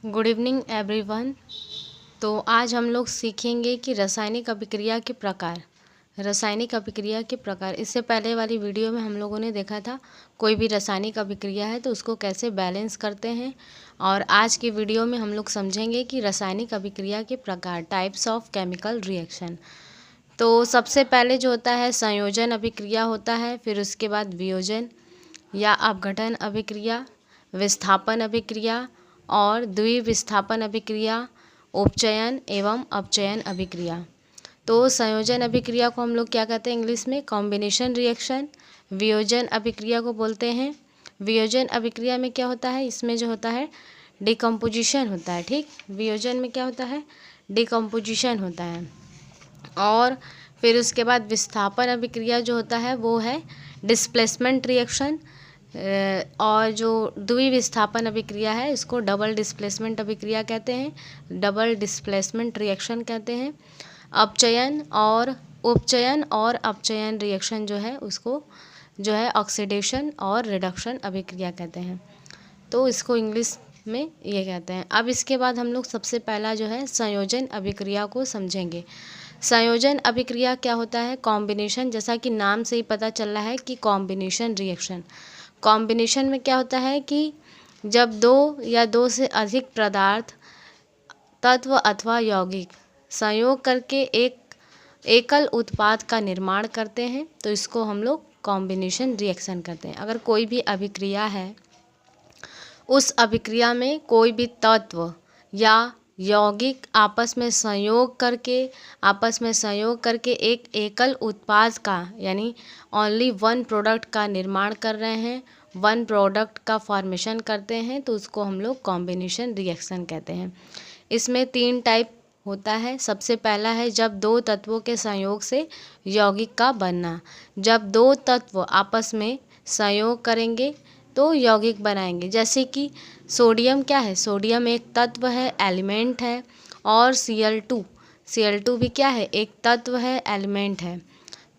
Good evening everyone. तो आज हम लोग सीखेंगे कि रासायनिक अभिक्रिया के प्रकार। इससे पहले वाली वीडियो में हम लोगों ने देखा था कोई भी रासायनिक अभिक्रिया है तो उसको कैसे बैलेंस करते हैं, और आज की वीडियो में हम लोग समझेंगे कि रासायनिक अभिक्रिया के प्रकार, टाइप्स ऑफ केमिकल रिएक्शन। तो सबसे पहले जो होता है संयोजन अभिक्रिया होता है, फिर उसके बाद वियोजन या अपघटन अभिक्रिया, विस्थापन अभिक्रिया और द्विविस्थापन अभिक्रिया, उपचयन एवं अपचयन अभिक्रिया। तो संयोजन अभिक्रिया को हम लोग क्या कहते हैं इंग्लिश में? Combination reaction. वियोजन अभिक्रिया को बोलते हैं। वियोजन अभिक्रिया में क्या होता है? इसमें जो होता है डिकम्पोजिशन होता है। ठीक, वियोजन में क्या होता है? डिकम्पोजिशन होता है। और फिर उसके बाद विस्थापन अभिक्रिया जो होता है वो है डिस्प्लेसमेंट रिएक्शन। और जो द्विविस्थापन अभिक्रिया है इसको डबल डिस्प्लेसमेंट अभिक्रिया कहते हैं, डबल डिस्प्लेसमेंट रिएक्शन कहते हैं। अपचयन और उपचयन और अपचयन रिएक्शन जो है उसको जो है ऑक्सीडेशन और रिडक्शन अभिक्रिया कहते हैं। तो इसको इंग्लिश में ये कहते हैं। अब इसके बाद हम लोग सबसे पहला जो है संयोजन अभिक्रिया को समझेंगे। संयोजन अभिक्रिया क्या होता है? कॉम्बिनेशन, जैसा कि नाम से ही पता चल रहा है कि कॉम्बिनेशन रिएक्शन। कॉम्बिनेशन में क्या होता है कि जब दो या दो से अधिक पदार्थ, तत्व अथवा यौगिक संयोग करके एक एकल उत्पाद का निर्माण करते हैं तो इसको हम लोग कॉम्बिनेशन रिएक्शन करते हैं। अगर कोई भी अभिक्रिया है, उस अभिक्रिया में कोई भी तत्व या यौगिक आपस में संयोग करके एक एकल उत्पाद का यानी ओनली वन प्रोडक्ट का निर्माण कर रहे हैं, वन प्रोडक्ट का फॉर्मेशन करते हैं तो उसको हम लोग कॉम्बिनेशन रिएक्शन कहते हैं। इसमें 3 टाइप होता है। सबसे पहला है जब दो तत्वों के संयोग से यौगिक का बनना। जब दो तत्व आपस में संयोग करेंगे तो यौगिक बनाएंगे। जैसे कि सोडियम क्या है? सोडियम एक तत्व है, एलिमेंट है। और Cl2 भी क्या है? एक तत्व है, एलिमेंट है।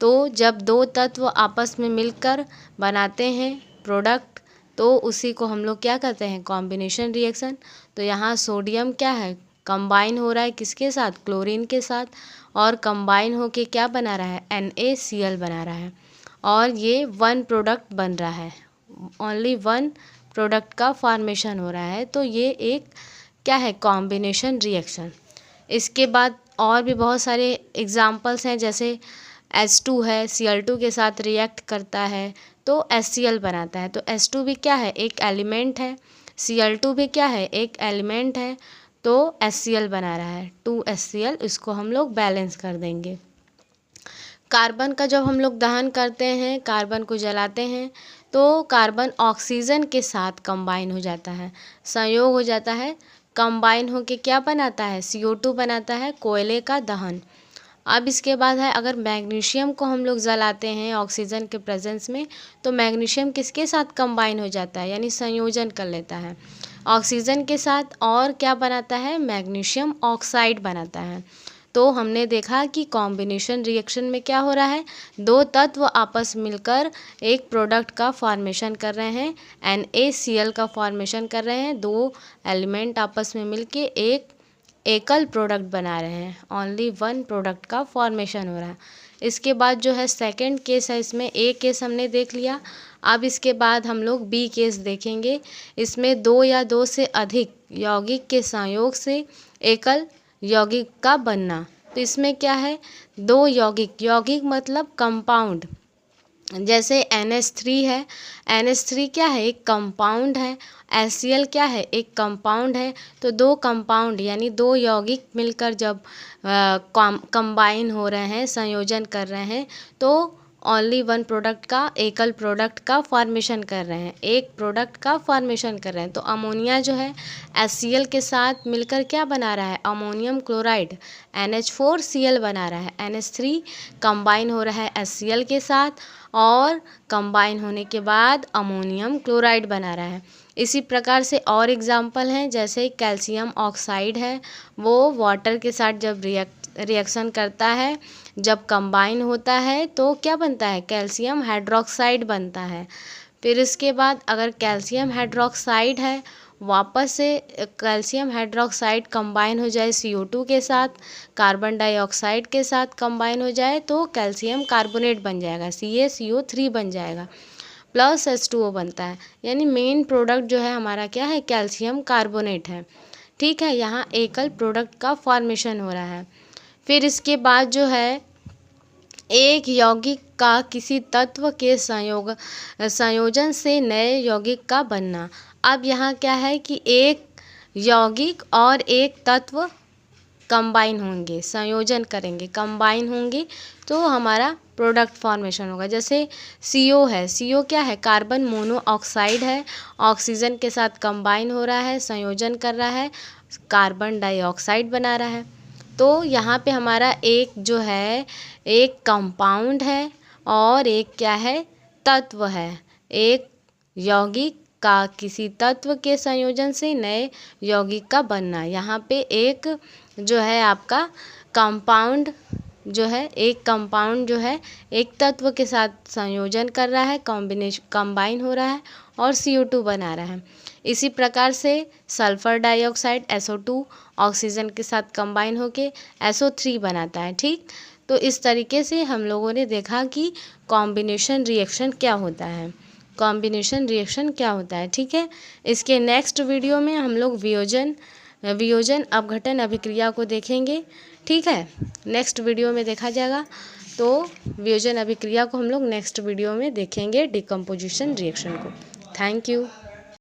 तो जब दो तत्व आपस में मिलकर बनाते हैं प्रोडक्ट तो उसी को हम लोग क्या कहते हैं? Combination reaction. तो यहाँ सोडियम क्या है? कंबाइन हो रहा है किसके साथ? क्लोरीन के साथ। और कंबाइन होके क्या बना रहा है? NaCl बना रहा है। और ये वन प्रोडक्ट बन रहा है, ओनली वन प्रोडक्ट का फॉर्मेशन हो रहा है। तो ये एक क्या है? Combination reaction. इसके बाद और भी बहुत सारे एग्जाम्पल्स हैं, जैसे H2 है, Cl2 के साथ रिएक्ट करता है तो HCl बनाता है। तो H2 भी क्या है? एक एलिमेंट है। Cl2 भी क्या है? एक एलिमेंट है। तो HCl बना रहा है, 2HCl। इसको हम लोग बैलेंस कर देंगे। कार्बन का जब हम लोग दहन करते हैं, कार्बन को जलाते हैं तो कार्बन ऑक्सीजन के साथ कंबाइन हो जाता है, संयोग हो जाता है। कंबाइन होके क्या बनाता है? CO2 बनाता है, कोयले का दहन। अब इसके बाद है अगर मैग्नीशियम को हम लोग जलाते हैं ऑक्सीजन के प्रेजेंस में तो मैग्नीशियम किसके साथ कंबाइन हो जाता है? यानी संयोजन कर लेता है ऑक्सीजन के साथ। और क्या बनाता है? मैग्नीशियम ऑक्साइड बनाता है। तो हमने देखा कि कॉम्बिनेशन रिएक्शन में क्या हो रहा है? दो तत्व आपस मिलकर एक प्रोडक्ट का फॉर्मेशन कर रहे हैं, NaCl का फॉर्मेशन कर रहे हैं। दो एलिमेंट आपस में मिलके एक एकल प्रोडक्ट बना रहे हैं, ओनली वन प्रोडक्ट का फॉर्मेशन हो रहा है। इसके बाद जो है सेकंड केस है, इसमें A केस हमने देख लिया। अब इसके बाद हम लोग B केस देखेंगे। इसमें दो या दो से अधिक यौगिक के संयोग से एकल यौगिक का बनना। तो इसमें क्या है? दो यौगिक मतलब कंपाउंड। जैसे NH3 है, NH3 क्या है? एक कंपाउंड है। HCl क्या है? एक कंपाउंड है। तो दो कंपाउंड यानी दो यौगिक मिलकर जब कंबाइन हो रहे हैं, संयोजन कर रहे हैं तो ओनली वन प्रोडक्ट का, एकल प्रोडक्ट का फॉर्मेशन कर रहे हैं, एक प्रोडक्ट का फॉर्मेशन कर रहे हैं। तो अमोनिया जो है HCl के साथ मिलकर क्या बना रहा है? अमोनियम क्लोराइड, NH4Cl बना रहा है। NH3 कंबाइन हो रहा है HCl के साथ और कंबाइन होने के बाद अमोनियम क्लोराइड बना रहा है। इसी प्रकार से और एग्जाम्पल हैं, जैसे कैल्शियम ऑक्साइड है, वो वाटर के साथ जब रिएक्शन करता है, जब कंबाइन होता है तो क्या बनता है? कैल्शियम हाइड्रोक्साइड बनता है। फिर इसके बाद अगर कैल्शियम हाइड्रोक्साइड है वापस से कैल्शियम हाइड्रोक्साइड कंबाइन हो जाए CO2 के साथ, कार्बन डाइऑक्साइड के साथ कंबाइन हो जाए तो कैल्शियम कार्बोनेट बन जाएगा, CaCO3 बन जाएगा, प्लस H2O बनता है। यानी मेन प्रोडक्ट जो है हमारा क्या है, कैल्शियम कार्बोनेट है। ठीक है, यहाँ एकल प्रोडक्ट का फॉर्मेशन हो रहा है। फिर इसके बाद जो है एक यौगिक का किसी तत्व के संयोजन से नए यौगिक का बनना। अब यहाँ क्या है कि एक यौगिक और एक तत्व कंबाइन होंगे, संयोजन करेंगे, कंबाइन होंगे तो हमारा प्रोडक्ट फॉर्मेशन होगा। जैसे CO है, CO क्या है, कार्बन मोनोऑक्साइड है, ऑक्सीजन के साथ कंबाइन हो रहा है, संयोजन कर रहा है, कार्बन डाइऑक्साइड बना रहा है। तो यहाँ पे हमारा एक जो है एक कंपाउंड है और एक क्या है, तत्व है। एक यौगिक का किसी तत्व के संयोजन से नए यौगिक का बनना। यहाँ पे एक जो है आपका कंपाउंड जो है, एक कंपाउंड जो है एक तत्व के साथ संयोजन कर रहा है, कंबाइन हो रहा है और CO2 बना रहा है। इसी प्रकार से सल्फ़र डाइऑक्साइड SO2 ऑक्सीजन के साथ कंबाइन होके SO3 बनाता है। ठीक, तो इस तरीके से हम लोगों ने देखा कि कॉम्बिनेशन रिएक्शन क्या होता है, कॉम्बिनेशन रिएक्शन क्या होता है। ठीक है, इसके नेक्स्ट वीडियो में हम लोग वियोजन अपघटन अभिक्रिया को देखेंगे। ठीक है, नेक्स्ट वीडियो में देखा जाएगा। तो वियोजन अभिक्रिया को हम लोग नेक्स्ट वीडियो में देखेंगे, डिकम्पोजिशन रिएक्शन को। Thank you.